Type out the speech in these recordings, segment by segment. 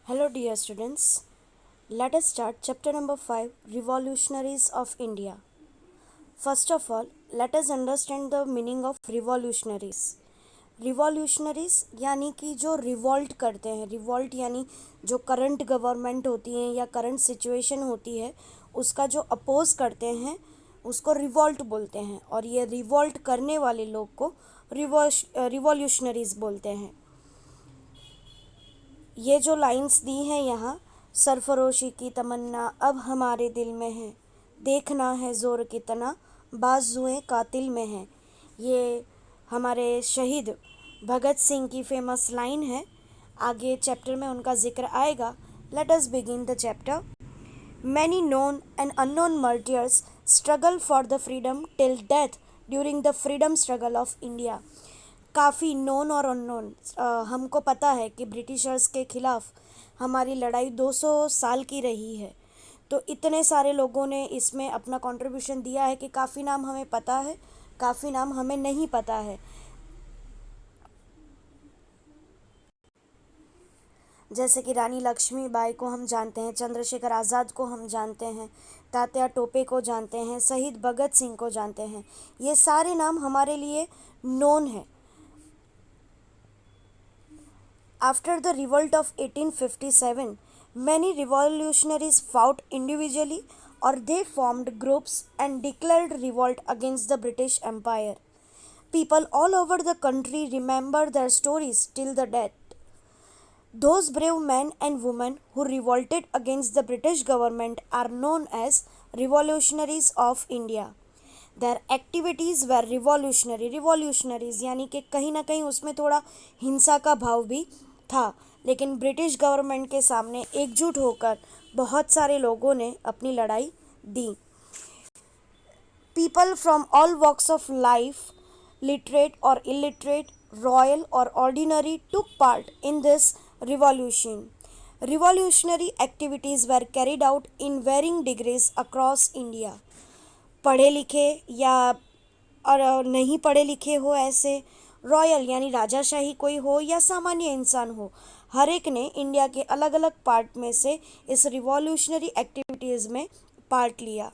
Hello, dear students. Let us start chapter number 5, Revolutionaries of India. First of all, let us understand the meaning of revolutionaries. Revolutionaries यानी कि जो revolt करते हैं, revolt यानी जो current government होती है या करंट सिचुएशन होती है उसका जो अपोज करते हैं उसको रिवॉल्ट बोलते हैं, और ये रिवॉल्ट करने वाले लोग को रिवॉल्यूशनरीज बोलते हैं। ये जो लाइंस दी हैं यहाँ, सरफरोशी की तमन्ना अब हमारे दिल में है, देखना है ज़ोर कितना बाजुएं कातिल में है, ये हमारे शहीद भगत सिंह की फेमस लाइन है। आगे चैप्टर में उनका जिक्र आएगा। Let us begin the chapter. Many known and unknown martyrs struggle for the freedom till death during the freedom struggle of India. काफ़ी नोन और अननोन हमको पता है कि ब्रिटिशर्स के ख़िलाफ़ हमारी लड़ाई 200 साल की रही है, तो इतने सारे लोगों ने इसमें अपना कंट्रीब्यूशन दिया है कि काफ़ी नाम हमें पता है, काफ़ी नाम हमें नहीं पता है। जैसे कि रानी लक्ष्मीबाई को हम जानते हैं, चंद्रशेखर आज़ाद को हम जानते हैं, तात्या टोपे को जानते हैं, शहीद भगत सिंह को जानते हैं। ये सारे नाम हमारे लिए नोन हैं। After the revolt of 1857, many revolutionaries fought individually or they formed groups and declared revolt against the British Empire. People all over the country remember their stories till the death. Those brave men and women who revolted against the British government are known as revolutionaries of India. Their activities were revolutionary. Revolutionaries यानी कि कहीं ना कहीं उसमें थोड़ा हिंसा का भाव भी था, लेकिन ब्रिटिश गवर्नमेंट के सामने एकजुट होकर बहुत सारे लोगों ने अपनी लड़ाई दी। People from all walks of life, literate or illiterate, royal or ordinary, took part in this revolution. Revolutionary activities were carried out in varying degrees across India. पढ़े लिखे या और नहीं पढ़े लिखे हो, ऐसे रॉयल यानी राजाशाही कोई हो या सामान्य इंसान हो, हर एक ने इंडिया के अलग अलग पार्ट में से इस रिवॉल्यूशनरी एक्टिविटीज़ में पार्ट लिया।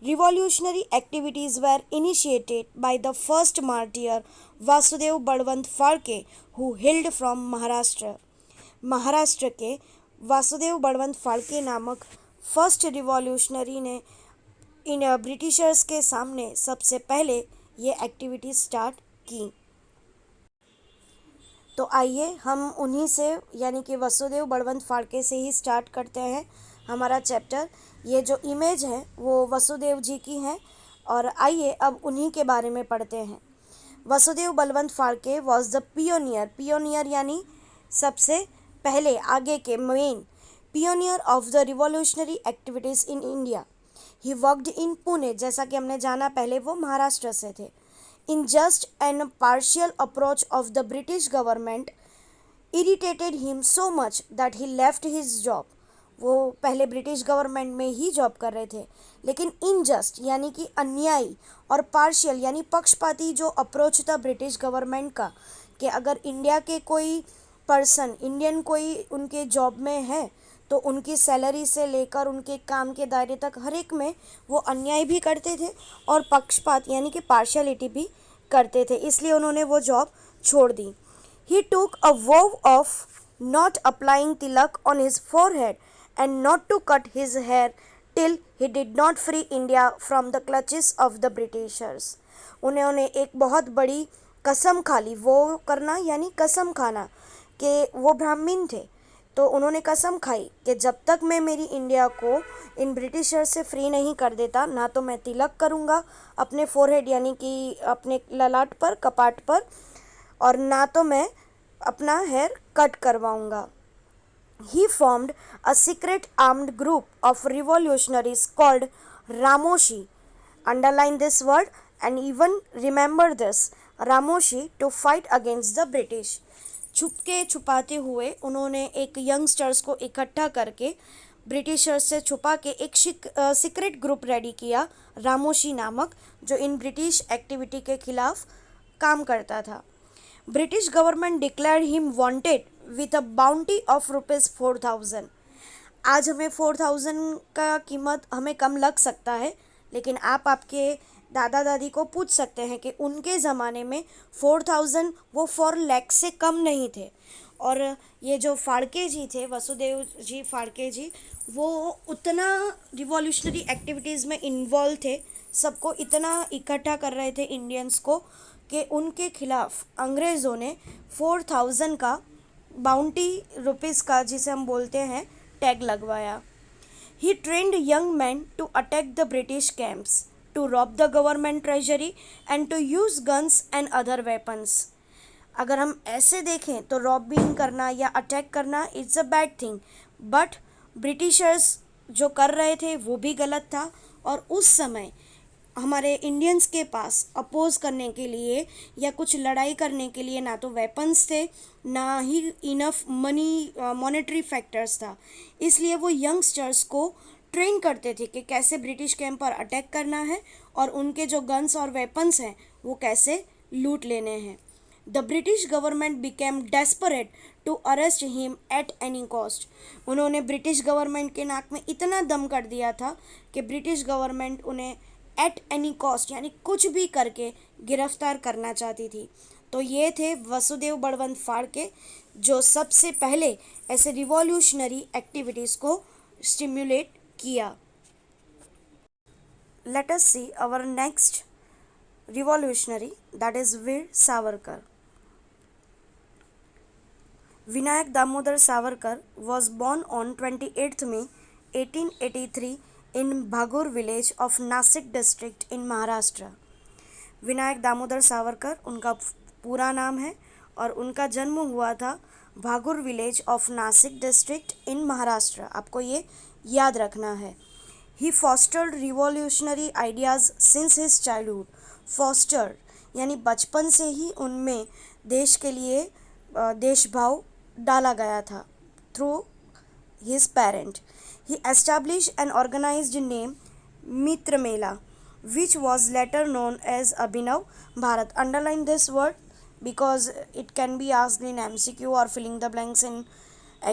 Revolutionary activities were initiated by the first martyr Vasudev Balwant Phalke who hailed from Maharashtra. Maharashtra के वासुदेव बलवंत फाल्के नामक फर्स्ट रिवॉल्यूशनरी ने इन ब्रिटिशर्स के सामने सबसे पहले ये एक्टिविटी स्टार्ट की। तो आइए हम उन्हीं से यानी कि वसुदेव बलवंत फाल्के से ही स्टार्ट करते हैं हमारा चैप्टर। ये जो इमेज है वो वसुदेव जी की है, और आइए अब उन्हीं के बारे में पढ़ते हैं। Vasudev Balwant Phalke was the pioneer. Pioneer यानी सबसे पहले, आगे के, main pioneer of the revolutionary activities in India. He worked in Pune, जैसा कि हमने जाना पहले वो महाराष्ट्र से थे। In just and partial approach of the British government irritated him so much that he left his job. वो पहले ब्रिटिश गवर्नमेंट में ही जॉब कर रहे थे, लेकिन इनजस्ट यानी कि अन्यायी और पार्शियल यानी पक्षपाती जो अप्रोच था ब्रिटिश गवर्नमेंट का, कि अगर इंडिया के कोई पर्सन, इंडियन कोई उनके जॉब में है तो उनकी सैलरी से लेकर उनके काम के दायरे तक हर एक में वो अन्याय भी करते थे और पक्षपात यानी कि पार्शियलिटी भी करते थे, इसलिए उन्होंने वो जॉब छोड़ दी। He took a vow of not applying tilak on his forehead and not to cut his hair till he did not free India from the clutches of the Britishers. उन्होंने एक बहुत बड़ी कसम खा ली। वो करना यानी कसम खाना, कि वो ब्राह्मण थे तो उन्होंने कसम खाई कि जब तक मैं मेरी इंडिया को इन ब्रिटिशर्स से फ्री नहीं कर देता, ना तो मैं तिलक करूँगा अपने फोरहेड यानी कि अपने ललाट पर, कपाट पर, और ना तो मैं अपना हेयर कट करवाऊँगा। He formed a secret armed group of revolutionaries called Ramoshi. Underline this word and even remember this. Ramoshi to fight against the British. छुपके छुपाते हुए उन्होंने एक यंगस्टर्स को इकट्ठा करके ब्रिटिशर्स से छुपा के एक सीक्रेट ग्रुप रेडी किया, रामोशी नामक, जो इन ब्रिटिश एक्टिविटी के खिलाफ काम करता था। British government declared him wanted with a bounty of ₹4,000। आज हमें 4,000 का कीमत हमें कम लग सकता है, लेकिन आप आपके दादा दादी को पूछ सकते हैं कि उनके ज़माने में 4,000 वो 4 लाख से कम नहीं थे। और ये जो फाड़के जी थे, वसुदेव जी फाड़के जी, वो उतना रिवॉल्यूशनरी एक्टिविटीज़ में इन्वॉल्व थे, सबको इतना इकट्ठा कर रहे थे इंडियंस को, कि उनके खिलाफ अंग्रेज़ों ने 4,000 का बाउंटी रुपीज़ का, जिसे हम बोलते हैं, टैग लगवाया। He trained young men to attack the British camps, to rob the government treasury and to use guns and other weapons. अगर हम ऐसे देखें तो रॉबिंग करना या अटैक करना it's a bad thing, but Britishers जो कर रहे थे वो भी गलत था। और उस समय हमारे इंडियंस के पास अपोज करने के लिए या कुछ लड़ाई करने के लिए ना तो वेपन्स थे, ना ही इनफ मनी मॉनेटरी फैक्टर्स था। इसलिए वो यंगस्टर्स को ट्रेन करते थे कि कैसे ब्रिटिश कैंप पर अटैक करना है और उनके जो गन्स और वेपन्स हैं वो कैसे लूट लेने हैं। The British government became desperate to arrest him at any cost. उन्होंने ब्रिटिश गवर्नमेंट के नाक में इतना दम कर दिया था कि ब्रिटिश गवर्नमेंट उन्हें एट एनी कॉस्ट यानी कुछ भी करके गिरफ्तार करना चाहती थी। तो ये थे वसुदेव बलवंत फाड़के, जो सबसे पहले ऐसे रिवॉल्यूशनरी एक्टिविटीज़ को स्टिम्युलेट किया। Let us see our next revolutionary, that is Veer Savarkar. Vinayak Damodar Savarkar was born on 28th May 1883 in Bhagur village of Nasik district in Maharashtra। Vinayak Damodar Savarkar उनका पूरा नाम है और उनका जन्म हुआ था Bhagur village of Nashik district in Maharashtra. आपको ये याद रखना है। He fostered revolutionary ideas since his childhood. Fostered यानी बचपन से ही उनमें देश के लिए देशभाव डाला गया था through his parent. He established an organized name Mitra Mela, which was later known as Abhinav Bharat. Underline this word because it can be asked in MCQ or filling the blanks in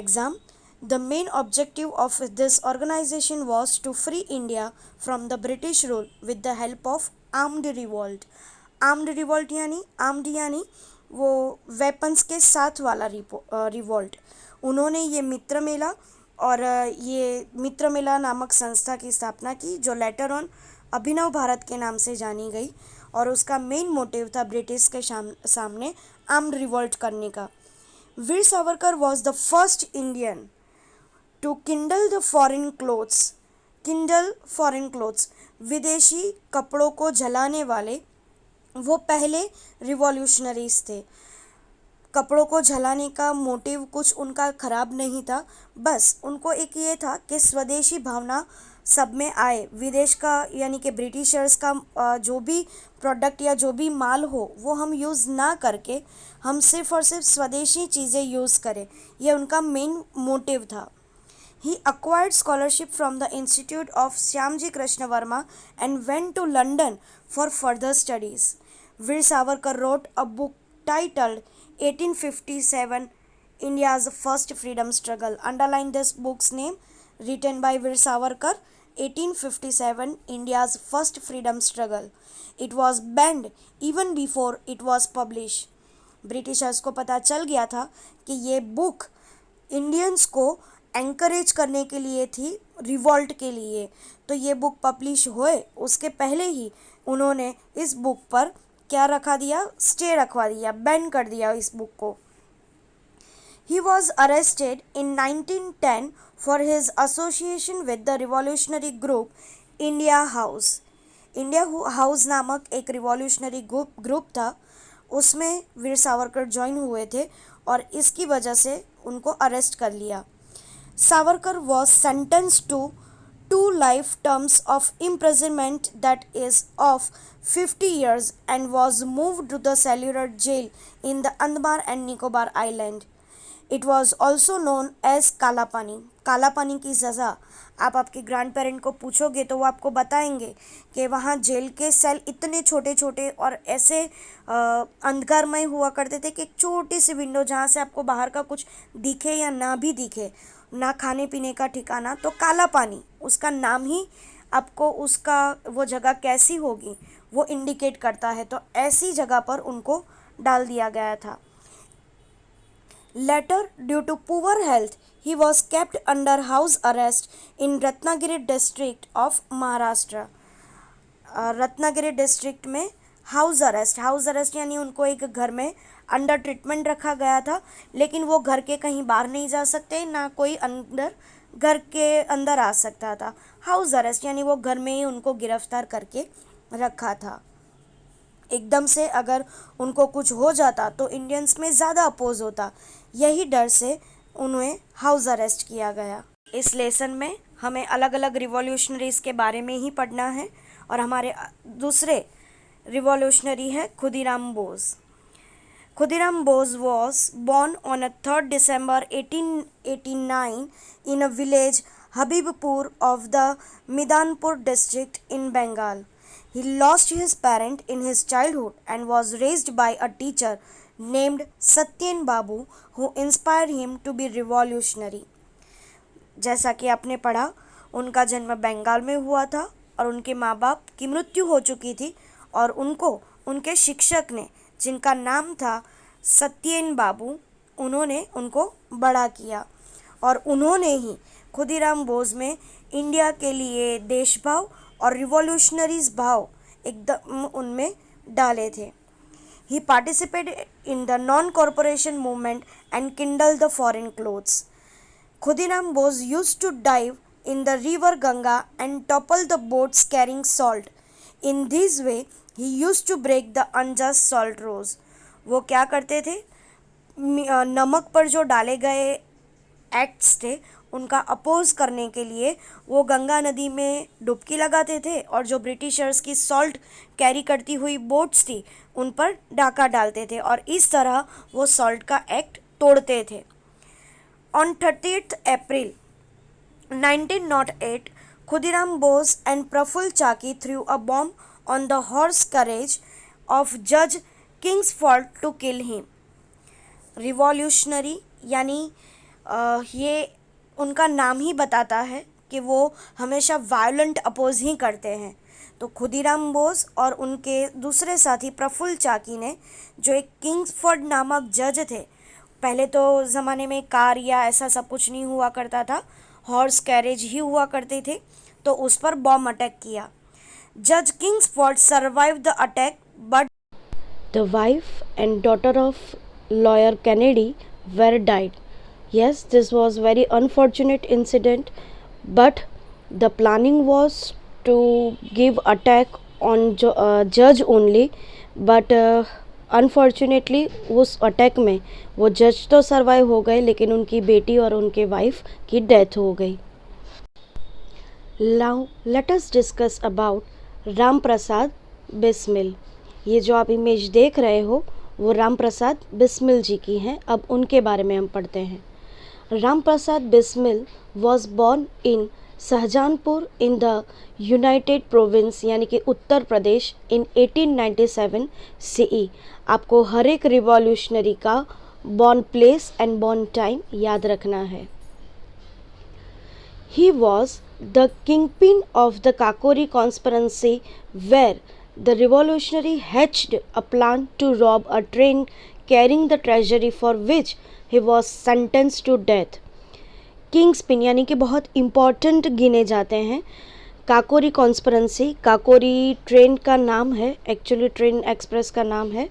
exam. The main objective of this organization was to free India from the British rule with the help of armed revolt. Armed revolt यानी वो weapons के साथ वाला revolt. उन्होंने ये मित्र मेला और ये मित्र मेला नामक संस्था की स्थापना की, जो लेटर ऑन अभिनव भारत के नाम से जानी गई, और उसका मेन मोटिव था ब्रिटिश के सामने आर्म्ड रिवॉल्ट करने का। Veer Savarkar was the first Indian to kindle the foreign clothes. Kindle foreign clothes, विदेशी कपड़ों को जलाने वाले वो पहले रिवॉल्यूशनरीज थे। कपड़ों को जलाने का मोटिव कुछ उनका ख़राब नहीं था, बस उनको एक ये था कि स्वदेशी भावना सब में आए। विदेश का यानी कि ब्रिटिशर्स का जो भी प्रोडक्ट या जो भी माल हो वो हम यूज़ ना करके हम सिर्फ़ और सिर्फ स्वदेशी चीज़ें यूज़ करें, यह उनका मेन मोटिव था। He acquired scholarship from the Institute of Shyamji Krishna Varma and went to London for further studies. Veer Savarkar wrote a book titled 1857 India's First Freedom Struggle. Underline this book's name, written by Veer Savarkar, 1857 India's First Freedom Struggle. It was banned even before it was published. Britishers को पता चल गया था कि ये book Indians को encourage करने के लिए थी, रिवॉल्ट के लिए, तो ये बुक पब्लिश हुए उसके पहले ही उन्होंने इस बुक पर क्या रखा दिया, स्टे रखवा दिया, बैन कर दिया इस बुक को। He was arrested in 1910 for his association with the revolutionary group India House. India house नामक एक रिवॉल्यूशनरी ग्रुप था, उसमें वीर सावरकर ज्वाइन हुए थे और इसकी वजह से उनको अरेस्ट कर लिया। Savarkar was sentenced to 2 life terms of imprisonment, that is of 50 years, and was moved to the cellular jail in the Andaman and Nicobar Island. It was also known as Kala Pani. काला पानी की सज़ा आप आपके grand parent को पूछोगे तो वो आपको बताएंगे कि वहाँ जेल के सेल इतने छोटे छोटे और ऐसे अंधकारमय हुआ करते थे कि एक छोटी सी विंडो जहाँ से आपको बाहर का कुछ दिखे या ना भी दिखे, ना खाने पीने का ठिकाना, तो काला पानी उसका नाम ही आपको उसका वो जगह कैसी होगी वो इंडिकेट करता है। तो ऐसी जगह पर उनको डाल दिया गया था। Later, due to poor health, he was kept under house arrest in Ratnagiri district of Maharashtra. Ratnagiri district में हाउस अरेस्ट यानी उनको एक घर में अंडर ट्रीटमेंट रखा गया था, लेकिन वो घर के कहीं बाहर नहीं जा सकते, ना कोई अंदर घर के अंदर आ सकता था। हाउस अरेस्ट यानी वो घर में ही उनको गिरफ्तार करके रखा था। एकदम से अगर उनको कुछ हो जाता तो इंडियंस में ज़्यादा अपोज होता, यही डर से उन्हें हाउस अरेस्ट किया गया। इस लेसन में हमें अलग अलग रिवॉल्यूशनरीज़ के बारे में ही पढ़ना है और हमारे दूसरे रिवॉल्यूशनरी है Khudiram Bose. Khudiram Bose was born on a 3rd December 1889 in a village Habibpur of the Midanpur district in Bengal. He lost his parent in his childhood and was raised by a teacher named Satyen Babu who inspired him to be revolutionary. जैसा कि आपने पढ़ा, उनका जन्म बंगाल में हुआ था और उनके माँ बाप की मृत्यु हो चुकी थी और उनको उनके शिक्षक ने, जिनका नाम था सत्येन बाबू, उन्होंने उनको बड़ा किया और उन्होंने ही खुदीराम बोस में इंडिया के लिए देशभाव और रिवॉल्यूशनरीज भाव एकदम उनमें डाले थे। He participated in the non corporation movement and kindle the foreign clothes. Khudiram Bose used to dive in the river Ganga and topple the boats carrying salt. In this way, he used to break the unjust salt laws. वो क्या करते थे, नमक पर जो डाले गए acts थे उनका अपोज करने के लिए वो गंगा नदी में डुबकी लगाते थे और जो ब्रिटिशर्स की सॉल्ट कैरी करती हुई बोट्स थी उन पर डाका डालते थे और इस तरह वो सॉल्ट का एक्ट तोड़ते थे। On 30th April 1908, Khudiram Bose and Praful Chaki threw a bomb on the horse carriage of Judge Kingsford to kill him. Revolutionary यानी ये उनका नाम ही बताता है कि वो हमेशा वायलेंट अपोज ही करते हैं। तो खुदीराम बोस और उनके दूसरे साथी प्रफुल्ल चाकी ने, जो एक किंग्सफोर्ड नामक जज थे, पहले तो ज़माने में कार या ऐसा सब कुछ नहीं हुआ करता था, हॉर्स कैरेज ही हुआ करते थे, तो उस पर बॉम्ब अटैक किया। जज Kingsford survived the attack but the wife and daughter of lawyer Kennedy were died. Yes, this was very unfortunate incident, but the planning was to give attack on judge only, but unfortunately उस attack में वो जज तो survive हो गए लेकिन उनकी बेटी और उनके वाइफ की डेथ हो गई। Now let us discuss about Ram Prasad Bismil. ये जो आप इमेज देख रहे हो वो राम प्रसाद बिस्मिल जी की हैं। अब उनके बारे में हम पढ़ते हैं। Ram Prasad Bismil was born in Shahjahanpur in the United province यानी कि उत्तर प्रदेश इन 1897 CE। आपको हर एक रिवॉल्यूशनरी का born place and born time याद रखना है। He was the kingpin of the Kakori conspiracy where the revolutionary hatched a plan to rob a train carrying the treasury for which he was sentenced to death. किंग्सपिन यानी कि बहुत important गिने जाते हैं। Kakori conspiracy, Kakori train का नाम है, एक्चुअली ट्रेन एक्सप्रेस का नाम है।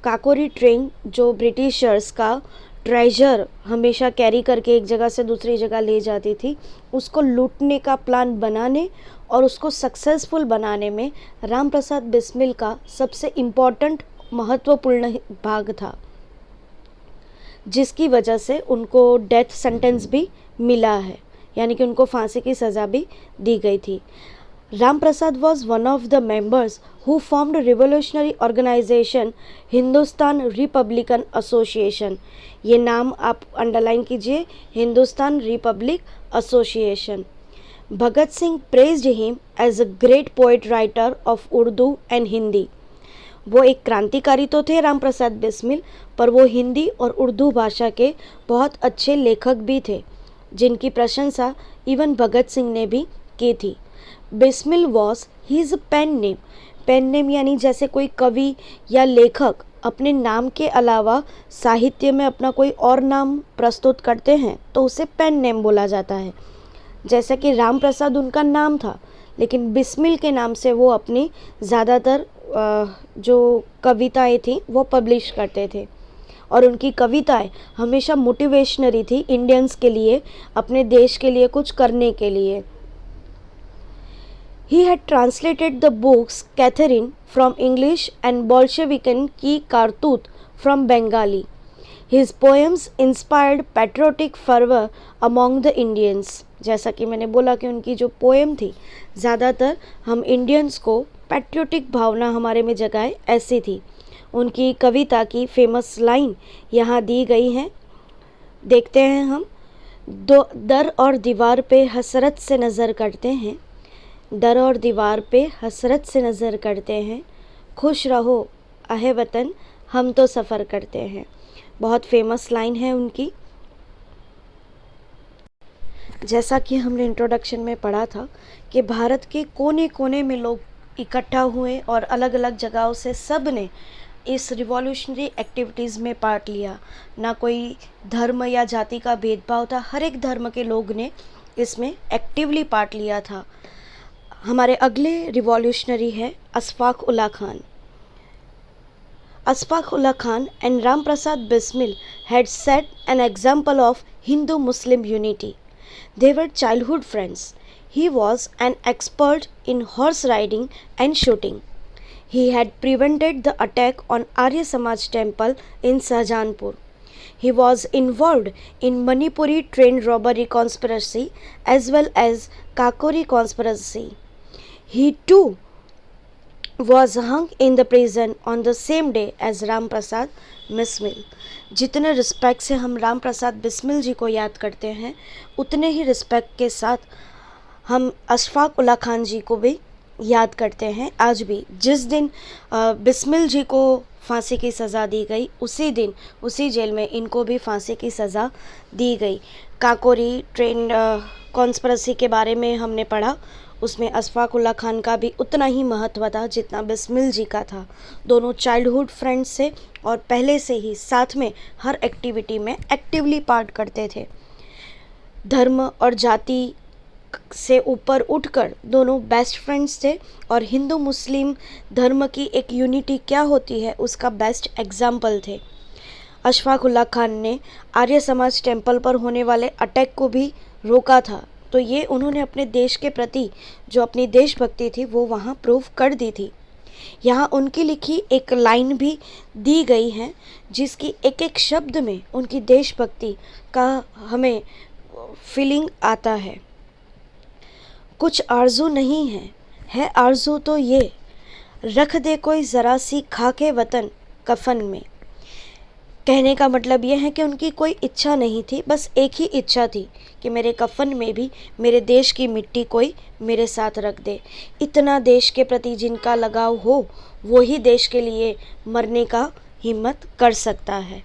काकोरी ट्रेन जो ब्रिटिशर्स का ट्रेजर हमेशा कैरी करके एक जगह से दूसरी जगह ले जाती थी, उसको लूटने का प्लान बनाने और उसको सक्सेसफुल बनाने में राम प्रसाद बिस्मिल का सबसे इम्पॉर्टेंट महत्वपूर्ण भाग था, जिसकी वजह से उनको डेथ सेंटेंस भी मिला है, यानी कि उनको फांसी की सज़ा भी दी गई थी। Ram Prasad was one of the members who formed a revolutionary organization Hindustan Republican association. ये नाम आप अंडरलाइन कीजिए, Hindustan Republic association. Bhagat Singh praised him as a great poet writer of Urdu and Hindi. वो एक क्रांतिकारी तो थे राम प्रसाद बिस्मिल, पर वो हिंदी और उर्दू भाषा के बहुत अच्छे लेखक भी थे, जिनकी प्रशंसा इवन भगत सिंह ने भी की थी। Bismil was his pen name. Pen name यानी जैसे कोई कवि या लेखक अपने नाम के अलावा साहित्य में अपना कोई और नाम प्रस्तुत करते हैं तो उसे पेन नेम बोला जाता है। जैसे कि राम प्रसाद उनका नाम था, लेकिन बिस्मिल के नाम से वो अपनी ज़्यादातर जो कविताएं थी वो पब्लिश करते थे, और उनकी कविताएं हमेशा मोटिवेशनरी थी इंडियंस के लिए, अपने देश के लिए कुछ करने के लिए। He had translated the books Catherine from English and Bolshevikin की कारतूत from Bengali. His poems inspired patriotic fervor among the Indians. जैसा कि मैंने बोला कि उनकी जो पोएम थी ज़्यादातर हम इंडियंस को पैट्रियोटिक भावना हमारे में जगाए, ऐसी थी। उनकी कविता की फेमस लाइन यहाँ दी गई है, देखते हैं हम। दर और दीवार पे हसरत से नज़र करते हैं, दर और दीवार पे हसरत से नज़र करते हैं, खुश रहो अहे वतन हम तो सफ़र करते हैं। बहुत फेमस लाइन है उनकी। जैसा कि हमने इंट्रोडक्शन में पढ़ा था कि भारत के कोने कोने में लोग इकट्ठा हुए और अलग अलग जगहों से सब ने इस रिवॉल्यूशनरी एक्टिविटीज़ में पार्ट लिया। ना कोई धर्म या जाति का भेदभाव था, हर एक धर्म के लोग ने इसमें एक्टिवली पार्ट लिया था। हमारे अगले रिवॉल्यूशनरी है Ashfaq Ullah Khan. Ashfaq Ullah Khan and Ram Prasad Bismil had set an example of Hindu-Muslim unity. They were childhood friends. He was an expert in horse riding and shooting. He had prevented the attack on Arya Samaj temple in Shahjahanpur. He was involved in Manipuri train robbery conspiracy as well as Kakori conspiracy. He too was hung in the prison on the same day as Ram Prasad Bismil. जितने respect से हम राम प्रसाद बिस्मिल जी को याद करते हैं, उतने ही respect के साथ हम अशफाक उल्लाह खान जी को भी याद करते हैं आज भी। जिस दिन बिस्मिल जी को फांसी की सज़ा दी गई, उसी दिन उसी जेल में इनको भी फांसी की सज़ा दी गई। काकोरी ट्रेन कॉन्स्पिरेसी के बारे में हमने पढ़ा, उसमें अशफाक उल्लाह खान का भी उतना ही महत्व था जितना बिस्मिल जी का था। दोनों चाइल्डहुड फ्रेंड्स थे और पहले से ही साथ में हर एक्टिविटी में एक्टिवली पार्ट करते थे। धर्म और जाति से ऊपर उठकर दोनों बेस्ट फ्रेंड्स थे और हिंदू मुस्लिम धर्म की एक यूनिटी क्या होती है उसका बेस्ट एग्जाम्पल थे। अशफाक उल्लाह खान ने आर्य समाज टेम्पल पर होने वाले अटैक को भी रोका था, तो ये उन्होंने अपने देश के प्रति जो अपनी देशभक्ति थी वो वहाँ प्रूव कर दी थी। यहाँ उनकी लिखी एक लाइन भी दी गई है जिसकी एक एक शब्द में उनकी देशभक्ति का हमें फीलिंग आता है। कुछ आरजू नहीं है आरजू तो ये, रख दे कोई ज़रा सी खाके वतन कफन में। कहने का मतलब यह है कि उनकी कोई इच्छा नहीं थी, बस एक ही इच्छा थी कि मेरे कफन में भी मेरे देश की मिट्टी कोई मेरे साथ रख दे। इतना देश के प्रति जिनका लगाव हो वो ही देश के लिए मरने का हिम्मत कर सकता है।